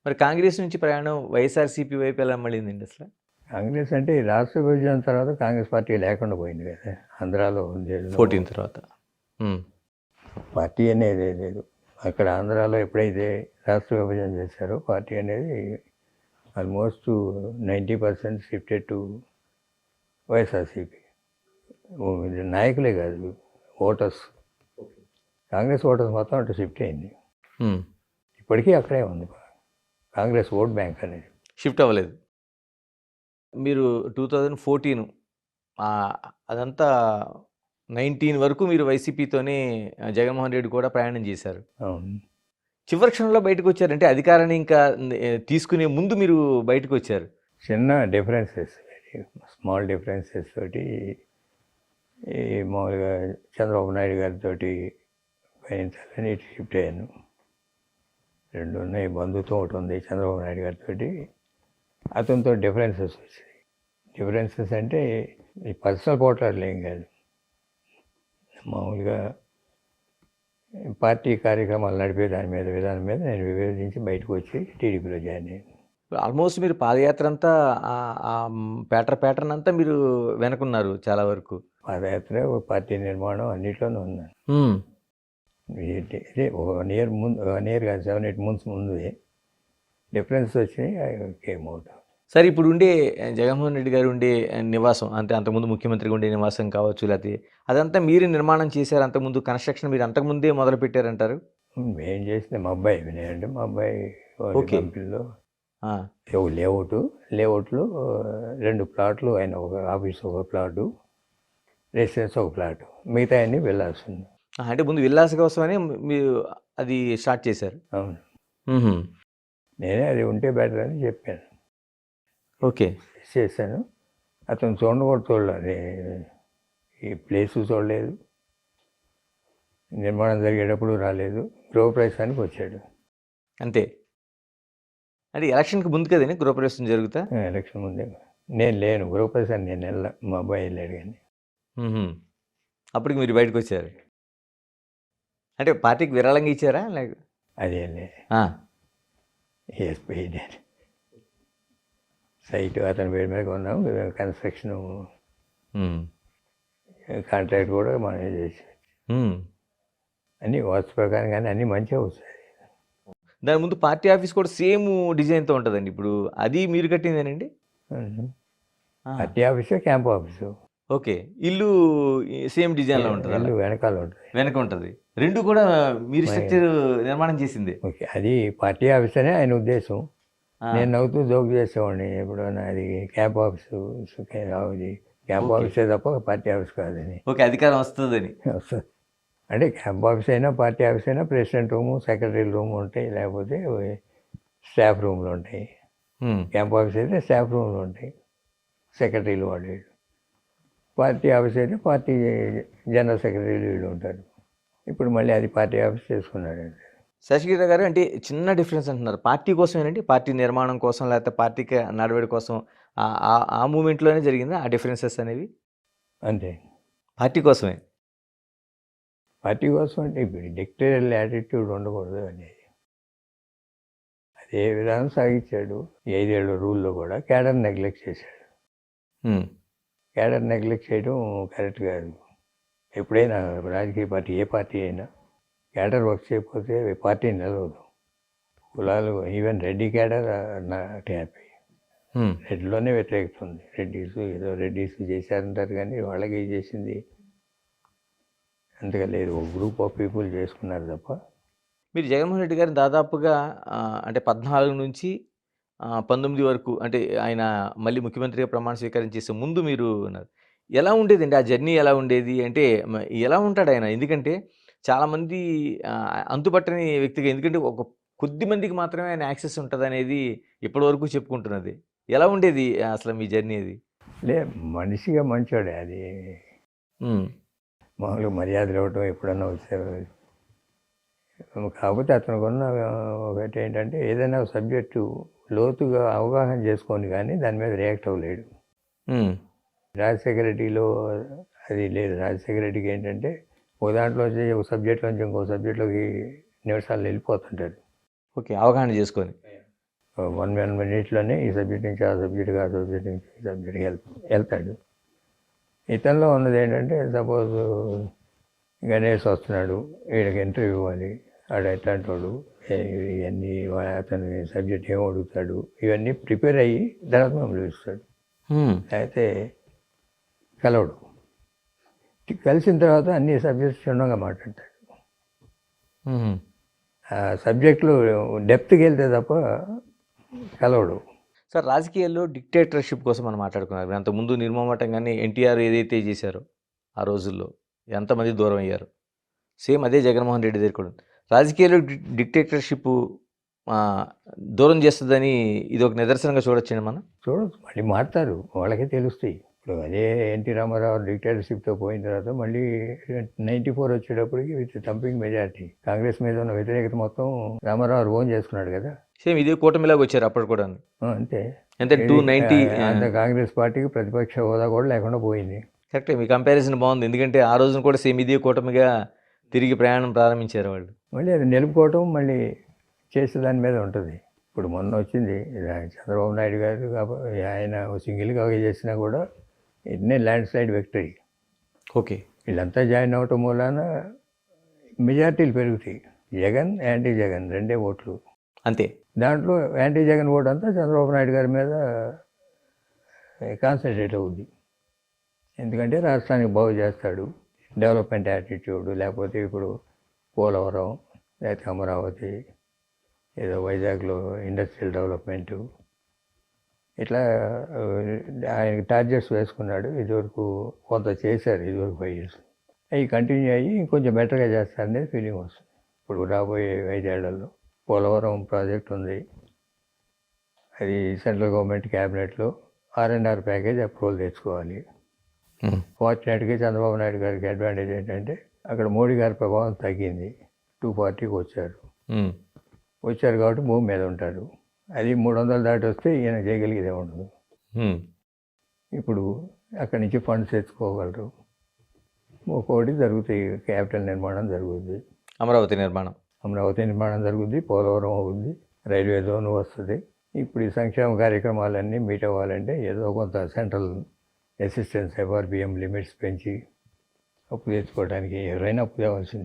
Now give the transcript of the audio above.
మరి కాంగ్రెస్ నుంచి ప్రయాణం వైఎస్ఆర్‌సీపీ వైపు ఎలా మళ్ళిందండి అసలు? కాంగ్రెస్ అంటే ఈ రాష్ట్ర విభజన తర్వాత కాంగ్రెస్ పార్టీ లేకుండా పోయింది కదా ఆంధ్రాలో ఉండేది 14 తర్వాత. హ్మ్. పార్టీ అనేది లేదు. అక్కడ ఆంధ్రాలో ఎప్పుడైతే రాష్ట్ర విభజన చేశారో పార్టీ అనేది ఆల్మోస్ట్ 90% షిఫ్టెడ్ టు వైఎస్ఆర్సీపీ. నాయకులే కాదు, ఓటర్స్, కాంగ్రెస్ ఓటర్స్ మొత్తం అటు షిఫ్ట్ అయింది. హ్మ్. ఇప్పటికీ అక్కడే ఉంది కాంగ్రెస్ ఓట్ బ్యాంక్ అనేది. షిఫ్ట్ అవ్వలేదు. మీరు 2014 అదంతా 19 వరకు మీరు వైసీపీతోనే జగన్మోహన్ రెడ్డి కూడా ప్రయాణం చేశారు. అవును. చివరి క్షణంలో బయటకొచ్చారు. అంటే అధికారాన్ని ఇంకా తీసుకునే ముందు మీరు బయటకొచ్చారు. చిన్న డిఫరెన్సెస్, స్మాల్ డిఫరెన్సెస్ తోటి ఈ మామూలుగా చంద్రబాబు నాయుడు గారితో పయనించాలని ఇటు షిఫ్ట్ అయ్యాను. రెండు ఉన్నాయి, బంధుత్వం ఒకటి ఉంది చంద్రబాబు నాయుడు గారితో. అతనితో డిఫరెన్సెస్ వచ్చాయి. డిఫరెన్సెస్ అంటే ఈ పర్సనల్ పోట్లాడలు ఏం కాదు, మామూలుగా పార్టీ కార్యక్రమాలు నడిపే దాని మీద విధానం మీద నేను విభేదించి బయటకు వచ్చి టీడీపీలో జాయిన్ అయ్యాను. ఆల్మోస్ట్ మీరు పాదయాత్ర అంతా ప్యాటర్న్ అంతా మీరు వెనకున్నారు చాలా వరకు. పాదయాత్ర, పార్టీ నిర్మాణం అన్నిట్లోనూ ఉన్నాను. ఇదే 1 year ముందు, 1 year కాదు, 7-8 months ముందు డిఫరెన్స్ వచ్చినాయి. I came out. సరే, ఇప్పుడు ఉండే జగన్మోహన్ రెడ్డి గారు ఉండే నివాసం, అంటే అంతకుముందు ముఖ్యమంత్రిగా ఉండే నివాసం కావచ్చు, లేకపోతే అదంతా మీరు నిర్మాణం చేశారు. అంతకుముందు కన్స్ట్రక్షన్ మీరు అంతకుముందే మొదలు పెట్టారంటారు. ఏం చేసింది మా అబ్బాయి వినాయంటే, మా అబ్బాయి ఓకే. కంపెనీలో లేఅవుట్లో 2 ప్లాట్లు, ఆయన ఒక ఆఫీస్ ఒక ప్లాటు, రెసిడెన్స్ ఒక ప్లాటు, మిగతా అన్నీ వెళ్ళాల్సింది. అంటే ముందు విల్లాస్ కోసమని మీరు అది స్టార్ట్ చేశారు. అవును. నేనే అది ఉంటే బెటర్ అని చెప్పాను. ఓకే. చేశాను. అతను చూడలేదు, ఈ ప్లేసు చూడలేదు, నిర్మాణం జరిగేటప్పుడు రాలేదు, గృహప్రవేశానికి వచ్చాడు అంతే. అంటే ఎలక్షన్కి ముందు కదండి గృహప్రవేశం జరుగుతా? ఎలక్షన్ ముందే. నేను లేను గృహప్రవేశాన్ని, నేను వెళ్ళా, మా అబ్బాయి వెళ్ళాడు. కానీ అప్పటికి మీరు బయటకు వచ్చారు. అంటే పార్టీకి విరాళంగా ఇచ్చారా? లేక అదేలే ఎస్పీ సైట్ అతని పేరు మీద కొన్నాం, కన్స్ట్రక్షన్ కాంట్రాక్ట్ కూడా మనమే చేసి అన్నీ వాస్తు ప్రకారం, కానీ అన్నీ మంచిగా వస్తాయి. దాని ముందు పార్టీ ఆఫీస్ కూడా సేమ్ డిజైన్తో ఉంటుందండి. ఇప్పుడు అది మీరు కట్టిందేనండి? Party office, camp office. Okay. ఇల్లు సేమ్ డిజైన్లో ఉంటుంది. ఇల్లు వెనకాల ఉంటుంది, వెనక ఉంటుంది. రెండు కూడా మీరు స్ట్రక్చర్ నిర్మాణం చేసింది. ఓకే. అది పార్టీ ఆఫీస్ అనే ఆయన ఉద్దేశం. నేను నవ్వుతూ జోక్ చేసేవాడిని ఎప్పుడన్నా, అది క్యాంప్ ఆఫీసు, క్యాంప్ ఆఫీసే తప్ప పార్టీ ఆఫీస్ కాదని. ఓకే, అధికారం వస్తుందని. వస్తుంది అంటే క్యాంప్ ఆఫీస్ అయినా పార్టీ ఆఫీస్ అయినా ప్రెసిడెంట్ రూము, సెక్రటరీ రూమ్ ఉంటాయి, లేకపోతే స్టాఫ్ రూమ్లు ఉంటాయి. క్యాంప్ ఆఫీస్ అయితే స్టాఫ్ రూమ్లు ఉంటాయి, సెక్రటరీలు వాళ్ళు. పార్టీ ఆఫీస్ అయితే పార్టీ జనరల్ సెక్రటరీలు వీళ్ళు ఉంటారు. ఇప్పుడు మళ్ళీ అది పార్టీ ఆఫీస్ చేసుకున్నాడు. శశిగిరి గారు, అంటే చిన్న డిఫరెన్స్ అంటున్నారు, పార్టీ కోసమేనండి? పార్టీ నిర్మాణం కోసం, లేకపోతే పార్టీకి నడవడి కోసం ఆ మూమెంట్లోనే జరిగిందా ఆ డిఫరెన్సెస్ అనేవి? అంతే, పార్టీ కోసమే. పార్టీ కోసం అంటే ఇప్పుడు డిక్టేరియల్ యాటిట్యూడ్ ఉండకూడదు అనేది, అదే విధానం సాగించాడు. 5 ఏళ్ళ రూల్లో కూడా క్యాడర్ నెగ్లెక్ట్ చేశాడు. క్యాడర్ నెగ్లెక్ట్ చేయడం కరెక్ట్ కాదు. ఎప్పుడైనా రాజకీయ పార్టీ, ఏ పార్టీ అయినా క్యాడర్ వర్క్ చేయకపోతే పార్టీ నిలవదు. కులాలు, even Reddy cadre not happy. రెడ్డిలోనే వ్యతిరేకత ఉంది. రెడ్డిస్ చేశారంటారు, కానీ వాళ్ళకి చేసింది అంతగా లేదు. ఒక గ్రూప్ ఆఫ్ పీపుల్ చేసుకున్నారు తప్ప. మీరు జగన్మోహన్ రెడ్డి గారిని దాదాపుగా అంటే 14 నుంచి 19 వరకు, అంటే ఆయన మళ్ళీ ముఖ్యమంత్రిగా ప్రమాణ స్వీకారం చేసే ముందు మీరు ఉన్నారు. ఎలా ఉండేదండి ఆ జర్నీ? ఎలా ఉండేది అంటే ఎలా ఉంటాడు ఆయన? ఎందుకంటే చాలామంది అంతుపట్టని వ్యక్తిగా, ఎందుకంటే ఒక కొద్ది మందికి మాత్రమే ఆయన యాక్సెస్ ఉంటుంది అనేది ఇప్పటివరకు చెప్పుకుంటున్నది. ఎలా ఉండేది అసలు మీ జర్నీ అది? మనిషిగా మంచోడే, అది మామూలుగా మర్యాదలు ఇవ్వటం ఎప్పుడన్నా వచ్చారు. కాకపోతే అతనికి ఉన్న ఒకటి ఏంటంటే, ఏదైనా సబ్జెక్టు లోతుగా అవగాహన చేసుకొని కానీ దాని మీద రియాక్ట్ అవ్వలేడు. రాజశేఖర రెడ్డిలో అది లేదు. రాజశేఖర రెడ్డికి ఏంటంటే, ఒక దాంట్లోంచి ఒక సబ్జెక్ట్లోంచి ఇంకో సబ్జెక్ట్లోకి నిమిషాలు వెళ్ళిపోతుంటాడు. ఓకే, అవగాహన చేసుకొని. 1 మినిట్లోనే ఈ సబ్జెక్ట్ నుంచి ఆ సబ్జెక్ట్కి, ఆ సబ్జెక్ట్ నుంచి ఈ సబ్జెక్ట్కి వెళ్తాడు. ఇతనిలో ఉన్నది ఏంటంటే, సపోజ్ గణేష్ వస్తున్నాడు, వీడికి ఇంటర్వ్యూ ఇవ్వాలి, వాడు ఎట్లాంటి వాడు, ఇవన్నీ అతని సబ్జెక్ట్ ఏం అడుగుతాడు, ఇవన్నీ ప్రిపేర్ అయ్యి తర్వాత మమ్మల్ని పిలుస్తాడు. అయితే కలవడు. కలిసిన తర్వాత అన్ని సబ్జెక్ట్స్ క్షుణ్ణంగా మాట్లాడతాడు. ఆ సబ్జెక్టులు డెప్త్కి వెళ్తే తప్ప కలవడు. సార్, రాజకీయాల్లో డిక్టేటర్షిప్ కోసం మనం మాట్లాడుకున్నారు. అంతకుముందు నిర్మమాటంగానే ఎన్టీఆర్ ఏదైతే చేశారో ఆ రోజుల్లో ఎంతమంది దూరం అయ్యారు, సేమ్ అదే జగన్మోహన్ రెడ్డి దగ్గర కూడా ఉంది. రాజకీయాల్లో డిక్టేటర్షిప్ దూరం చేస్తుందని ఇది ఒక నిదర్శనంగా చూడొచ్చండి మనం. చూడొచ్చు, మళ్ళీ మారుతారు, వాళ్ళకే తెలుస్తాయి. ఇప్పుడు అదే ఎన్టీ రామారావు డిక్టేటర్షిప్తో పోయిన తర్వాత మళ్ళీ 94 వచ్చేటప్పటికి విత్ థంపింగ్ మెజారిటీ కాంగ్రెస్ మీద ఉన్న వ్యతిరేకత మొత్తం రామారావు ఓన్ చేసుకున్నాడు కదా. సేమ్ ఇదే కూటమిలాగా వచ్చారు అప్పుడు కూడా. అంతే, అంటే 290 అంత కాంగ్రెస్ పార్టీకి ప్రతిపక్ష హోదా కూడా లేకుండా పోయింది. కరెక్టే, మీ కంపారిజన్ బాగుంది. ఎందుకంటే ఆ రోజున కూడా సేమ్ ఇదే కూటమిగా తిరిగి ప్రయాణం ప్రారంభించారు వాళ్ళు. మళ్ళీ అది నిలుపుకోవటం మళ్ళీ చేసే దాని మీద ఉంటుంది. ఇప్పుడు మొన్న వచ్చింది చంద్రబాబు నాయుడు గారు, ఆయన సింగిల్గా చేసినా కూడా ఇట్నే ల్యాండ్ స్లైడ్ విక్టరీ. ఓకే, వీళ్ళంతా జాయిన్ అవ్వటం మూలాన మెజార్టీలు పెరుగుతాయి. జగన్, యాంటీ జగన్ రెండే ఓట్లు అంతే. దాంట్లో యాంటీ జగన్ ఓటు అంతా చంద్రబాబు నాయుడు గారి మీద కాన్సన్ట్రేట్ అవుద్ది. ఎందుకంటే రాష్ట్రానికి బాగు చేస్తాడు, డెవలప్మెంట్ యాటిట్యూడ్, లేకపోతే ఇప్పుడు పోలవరం, లేకపోతే అమరావతి, ఏదో వైజాగ్లో ఇండస్ట్రియల్ డెవలప్మెంటు, ఇట్లా ఆయన టార్గెట్స్ వేసుకున్నాడు. ఇదివరకు కొంత చేశారు, ఇదివరకు 5 years అవి కంటిన్యూ అయ్యి ఇంకొంచెం బెటర్గా చేస్తారనేది ఫీలింగ్ వస్తుంది. ఇప్పుడు రాబోయే 5 ఏళ్లలో పోలవరం ప్రాజెక్ట్ ఉంది, అది సెంట్రల్ గవర్నమెంట్ క్యాబినెట్లో R&R ప్యాకేజ్ అప్రూవల్ తెచ్చుకోవాలి. ఫార్చునేట్గా చంద్రబాబు నాయుడు గారికి అడ్వాంటేజ్ ఏంటంటే అక్కడ మోడీ గారి ప్రభావం తగ్గింది, 240కి వచ్చారు కాబట్టి భూమి మీద ఉంటారు. అది 300 దాటి వస్తే ఈయన చేయగలిగేదే ఉండదు. ఇప్పుడు అక్కడి నుంచి ఫండ్స్ తెచ్చుకోగలరు, ఒక్కొక్కటి జరుగుతాయి. క్యాపిటల్ నిర్మాణం జరుగుతుంది, అమరావతి నిర్మాణం జరుగుద్ది, పోలవరం అవుద్ది, రైల్వే జోన్ వస్తుంది. ఇప్పుడు ఈ సంక్షేమ కార్యక్రమాలన్నీ మీట్ అవ్వాలంటే ఏదో కొంత సెంట్రల్ అసిస్టెన్స్, FRBM లిమిట్స్ పెంచి అప్పు తెచ్చుకోవడానికి ఎవరైనా అప్పు తేవాల్సింది.